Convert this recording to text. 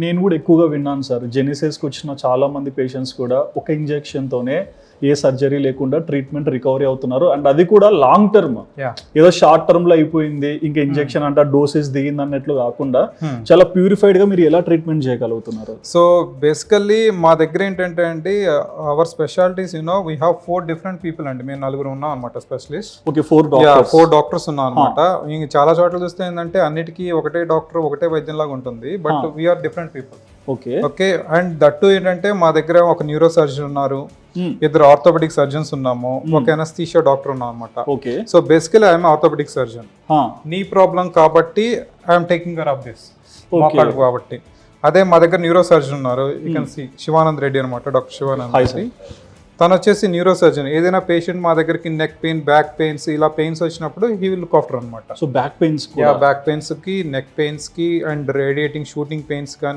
నేను కూడా ఎక్కువగా విన్నాను సార్. జెనిసిస్కి వచ్చిన చాలా మంది పేషెంట్స్ కూడా ఒక ఇంజెక్షన్తోనే ఏ సర్జరీ లేకుండా ట్రీట్మెంట్ రికవరీ అవుతున్నారు. అండ్ అది కూడా లాంగ్ టర్మ్, ఏదో షార్ట్ టర్మ్ లో అయిపోయింది ఇంకా ఇంజెక్షన్ అంటే డోసెస్ దిగింది అన్నట్లు కాకుండా చాలా ప్యూరిఫైడ్ గా మీరు ఎలా ట్రీట్మెంట్ చేయగలుగుతున్నారు? సో బేసికల్లీ మా దగ్గర ఏంటంటే అండి, hour specialities we have 4 different people అండి. మేము 4 ఉన్నాం అనమాట స్పెషలిస్ట్. ఓకే, 4 డాక్టర్స్ ఉన్నాం అనమాట. ఇంక చాలా చోట్ల చూస్తే ఏంటంటే అన్నిటికీ ఒకటే డాక్టర్ ఒకటే వైద్యం లాగా ఉంటుంది, but we are different people. Okay, and that ఏంటంటే మా దగ్గర ఒక న్యూరో సర్జన్ ఉన్నారు, 2 ఆర్థోపెడిక్ సర్జన్స్ ఉన్నాము, ఒక ఎనస్థీషియా డాక్టర్ ఉన్నాం అనమాట. Okay, so basically I'm orthopaedic surgeon. Knee problem కాబట్టి I'm taking care of this కాబట్టి. అదే మా దగ్గర న్యూరో సర్జన్ ఉన్నారు, you can see Shivanand Reddy అనమాట, డాక్టర్ శివానంద్ రెడ్డి. తను వచ్చేసి న్యూరో సర్జన్. ఏదైనా పేషెంట్ మా దగ్గరికి నెక్ పెయిన్, బ్యాక్ పెయిన్స్ ఇలా పెయిన్స్ వచ్చినప్పుడు హీ విల్ లుక్ ఆఫ్టర్ అనమాట. సో బ్యాక్ పెయిన్స్ కి, నెక్ పెయిన్స్ కి, అండ్ రేడియేటింగ్ షూటింగ్ పెయిన్స్ కానీ